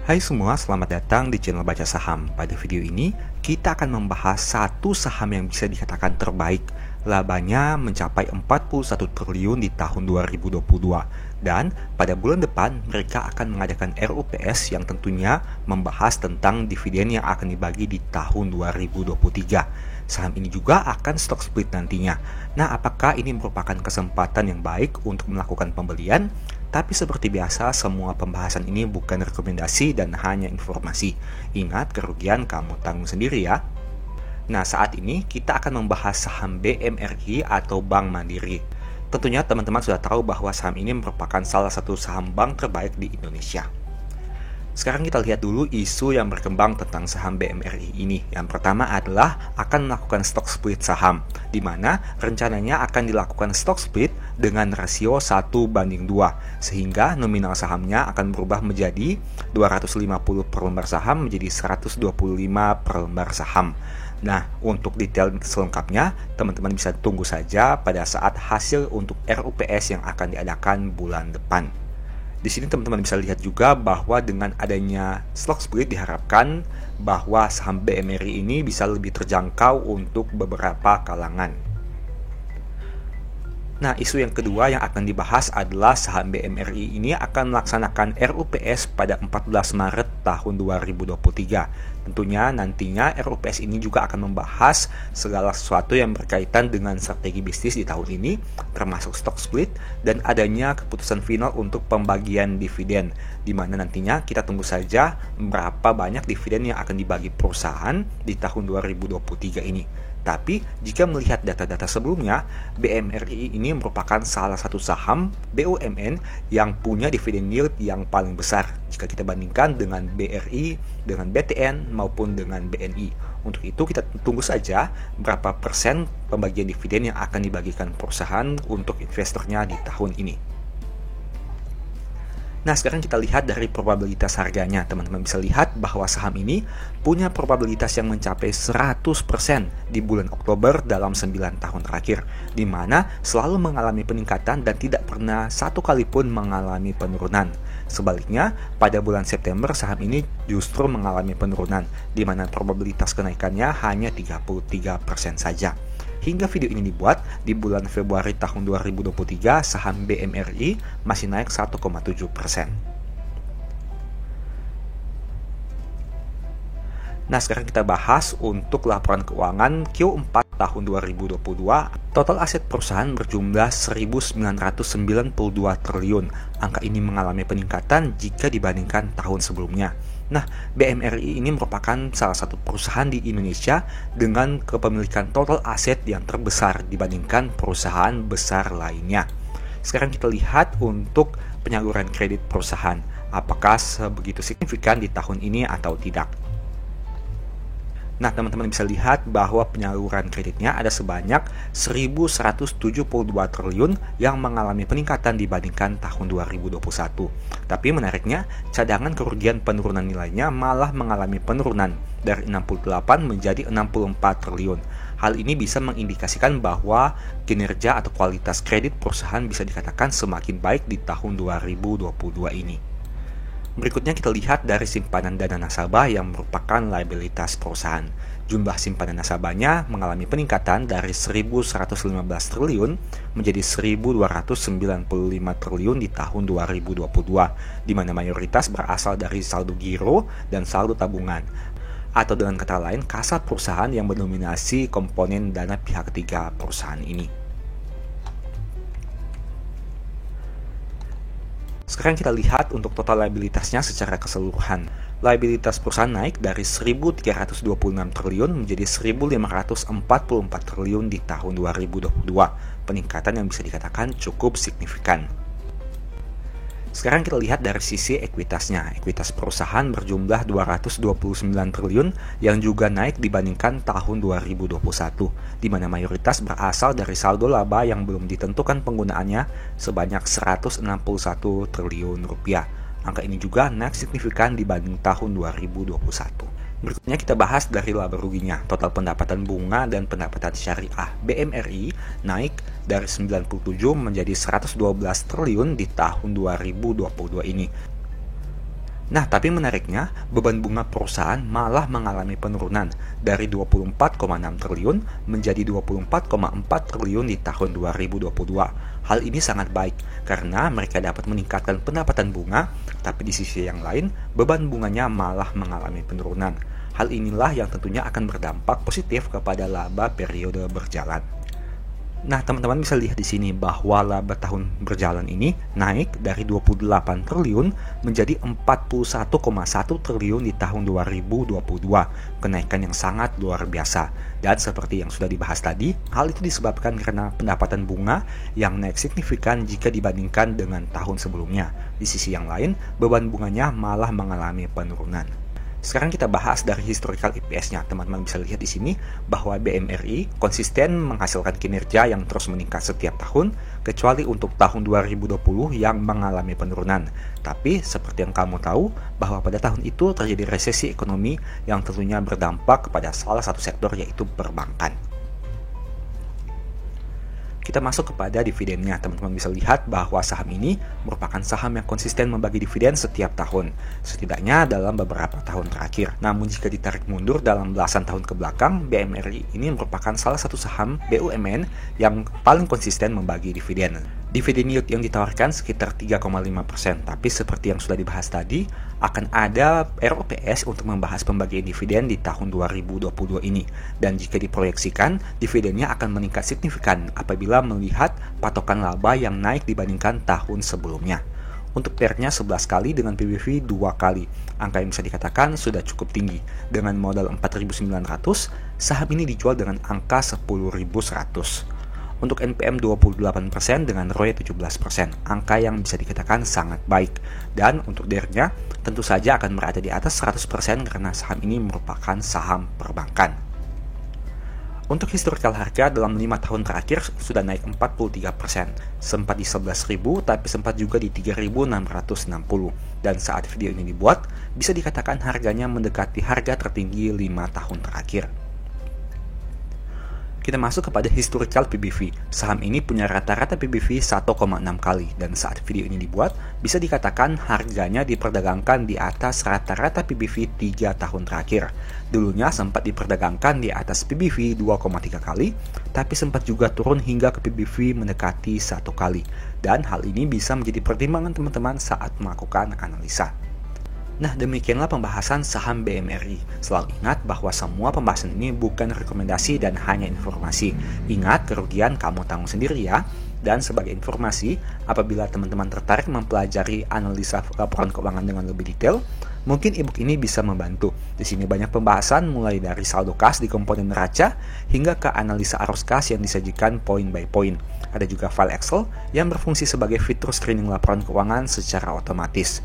Hai semua, selamat datang di channel Baca Saham. Pada video ini, kita akan membahas satu saham yang bisa dikatakan terbaik. Labanya mencapai 41 triliun di tahun 2022. Dan pada bulan depan, mereka akan mengadakan RUPS yang tentunya membahas tentang dividen yang akan dibagi di tahun 2023. Saham ini juga akan stock split nantinya. Nah, apakah ini merupakan kesempatan yang baik untuk melakukan pembelian? Tapi seperti biasa, semua pembahasan ini bukan rekomendasi dan hanya informasi. Ingat, kerugian kamu tanggung sendiri ya. Nah, saat ini kita akan membahas saham BMRI atau Bank Mandiri. Tentunya teman-teman sudah tahu bahwa saham ini merupakan salah satu saham bank terbaik di Indonesia. Sekarang kita lihat dulu isu yang berkembang tentang saham BMRI ini. Yang pertama adalah akan melakukan stock split saham, di mana rencananya akan dilakukan stock split dengan rasio 1:2, sehingga nominal sahamnya akan berubah menjadi 250 per lembar saham menjadi 125 per lembar saham. Nah, untuk detail selengkapnya, teman-teman bisa tunggu saja pada saat hasil untuk RUPS yang akan diadakan bulan depan. Di sini teman-teman bisa lihat juga bahwa dengan adanya stock split diharapkan bahwa saham BMRI ini bisa lebih terjangkau untuk beberapa kalangan. Nah, isu yang kedua yang akan dibahas adalah saham BMRI ini akan melaksanakan RUPS pada 14 Maret tahun 2023. Tentunya nantinya RUPS ini juga akan membahas segala sesuatu yang berkaitan dengan strategi bisnis di tahun ini, termasuk stock split dan adanya keputusan final untuk pembagian dividen, di mana nantinya kita tunggu saja berapa banyak dividen yang akan dibagi perusahaan di tahun 2023 ini. Tapi, jika melihat data-data sebelumnya, BMRI ini merupakan salah satu saham BUMN yang punya dividen yield yang paling besar jika kita bandingkan dengan BRI, dengan BTN, maupun dengan BNI. Untuk itu, kita tunggu saja berapa persen pembagian dividen yang akan dibagikan perusahaan untuk investornya di tahun ini. Nah, sekarang kita lihat dari probabilitas harganya. Teman-teman bisa lihat bahwa saham ini punya probabilitas yang mencapai 100% di bulan Oktober dalam 9 tahun terakhir, di mana selalu mengalami peningkatan dan tidak pernah satu kali pun mengalami penurunan. Sebaliknya, pada bulan September saham ini justru mengalami penurunan, di mana probabilitas kenaikannya hanya 33% saja. Hingga video ini dibuat, di bulan Februari tahun 2023, saham BMRI masih naik 1,7%. Nah, sekarang kita bahas untuk laporan keuangan Q4 tahun 2022. Total aset perusahaan berjumlah 1.992 triliun. Angka ini mengalami peningkatan jika dibandingkan tahun sebelumnya. Nah, BMRI ini merupakan salah satu perusahaan di Indonesia dengan kepemilikan total aset yang terbesar dibandingkan perusahaan besar lainnya. Sekarang kita lihat untuk penyaluran kredit perusahaan. Apakah sebegitu signifikan di tahun ini atau tidak? Nah, teman-teman bisa lihat bahwa penyaluran kreditnya ada sebanyak 1.172 triliun yang mengalami peningkatan dibandingkan tahun 2021. Tapi menariknya, cadangan kerugian penurunan nilainya malah mengalami penurunan dari 68 menjadi 64 triliun. Hal ini bisa mengindikasikan bahwa kinerja atau kualitas kredit perusahaan bisa dikatakan semakin baik di tahun 2022 ini. Berikutnya kita lihat dari simpanan dana nasabah yang merupakan liabilitas perusahaan. Jumlah simpanan nasabahnya mengalami peningkatan dari 1.115 triliun menjadi 1.295 triliun di tahun 2022, di mana mayoritas berasal dari saldo giro dan saldo tabungan. Atau dengan kata lain, kas perusahaan yang mendominasi komponen dana pihak ketiga perusahaan ini. Sekarang kita lihat untuk total liabilitasnya secara keseluruhan. Liabilitas perusahaan naik dari 1.326 triliun menjadi 1.544 triliun di tahun 2022. Peningkatan yang bisa dikatakan cukup signifikan. Sekarang kita lihat dari sisi ekuitasnya. Ekuitas perusahaan berjumlah 229 triliun yang juga naik dibandingkan tahun 2021, di mana mayoritas berasal dari saldo laba yang belum ditentukan penggunaannya sebanyak 161 triliun rupiah. Angka ini juga naik signifikan dibanding tahun 2021. Berikutnya kita bahas dari laba ruginya. Total pendapatan bunga dan pendapatan syariah BMRI naik dari 97 menjadi 112 triliun di tahun 2022 ini. Nah, tapi menariknya, beban bunga perusahaan malah mengalami penurunan dari 24,6 triliun menjadi 24,4 triliun di tahun 2022. Hal ini sangat baik karena mereka dapat meningkatkan pendapatan bunga, tapi di sisi yang lain, beban bunganya malah mengalami penurunan. Hal inilah yang tentunya akan berdampak positif kepada laba periode berjalan. Nah, teman-teman bisa lihat di sini bahwa laba tahun berjalan ini naik dari 28 triliun menjadi 41,1 triliun di tahun 2022. Kenaikan yang sangat luar biasa. Dan seperti yang sudah dibahas tadi, hal itu disebabkan karena pendapatan bunga yang naik signifikan jika dibandingkan dengan tahun sebelumnya. Di sisi yang lain, beban bunganya malah mengalami penurunan. Sekarang kita bahas dari historical EPS-nya. Teman-teman bisa lihat di sini bahwa BMRI konsisten menghasilkan kinerja yang terus meningkat setiap tahun, kecuali untuk tahun 2020 yang mengalami penurunan. Tapi seperti yang kamu tahu, bahwa pada tahun itu terjadi resesi ekonomi yang tentunya berdampak kepada salah satu sektor, yaitu perbankan. Kita masuk kepada dividennya. Teman-teman bisa lihat bahwa saham ini merupakan saham yang konsisten membagi dividen setiap tahun, setidaknya dalam beberapa tahun terakhir. Namun jika ditarik mundur dalam belasan tahun ke belakang, BMRI ini merupakan salah satu saham BUMN yang paling konsisten membagi dividen. Dividen yield yang ditawarkan sekitar 3,5%, tapi seperti yang sudah dibahas tadi, akan ada ROPS untuk membahas pembagian dividen di tahun 2022 ini. Dan jika diproyeksikan, dividennya akan meningkat signifikan apabila melihat patokan laba yang naik dibandingkan tahun sebelumnya. Untuk PER-nya 11 kali dengan PBV 2 kali. Angka yang bisa dikatakan sudah cukup tinggi. Dengan modal 4.900, saham ini dijual dengan angka 10.100. Untuk NPM 28% dengan ROE 17%, angka yang bisa dikatakan sangat baik. Dan untuk DER-nya tentu saja akan berada di atas 100% karena saham ini merupakan saham perbankan. Untuk historical harga dalam 5 tahun terakhir sudah naik 43%, sempat di 11.000 tapi sempat juga di 3.660. Dan saat video ini dibuat, bisa dikatakan harganya mendekati harga tertinggi 5 tahun terakhir. Kita masuk kepada historical PBV. Saham ini punya rata-rata PBV 1,6 kali dan saat video ini dibuat, bisa dikatakan harganya diperdagangkan di atas rata-rata PBV 3 tahun terakhir. Dulunya sempat diperdagangkan di atas PBV 2,3 kali, tapi sempat juga turun hingga ke PBV mendekati 1 kali. Dan hal ini bisa menjadi pertimbangan teman-teman saat melakukan analisa. Nah, demikianlah pembahasan saham BMRI. Selalu ingat bahwa semua pembahasan ini bukan rekomendasi dan hanya informasi. Ingat, kerugian kamu tanggung sendiri ya. Dan sebagai informasi, apabila teman-teman tertarik mempelajari analisa laporan keuangan dengan lebih detail, mungkin ebook ini bisa membantu. Di sini banyak pembahasan mulai dari saldo kas di komponen neraca hingga ke analisa arus kas yang disajikan poin by poin. Ada juga file Excel yang berfungsi sebagai fitur screening laporan keuangan secara otomatis.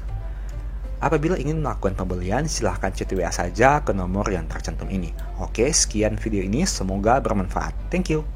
Apabila ingin melakukan pembelian, silahkan chat WA saja ke nomor yang tercantum ini. Oke, sekian video ini, semoga bermanfaat. Thank you.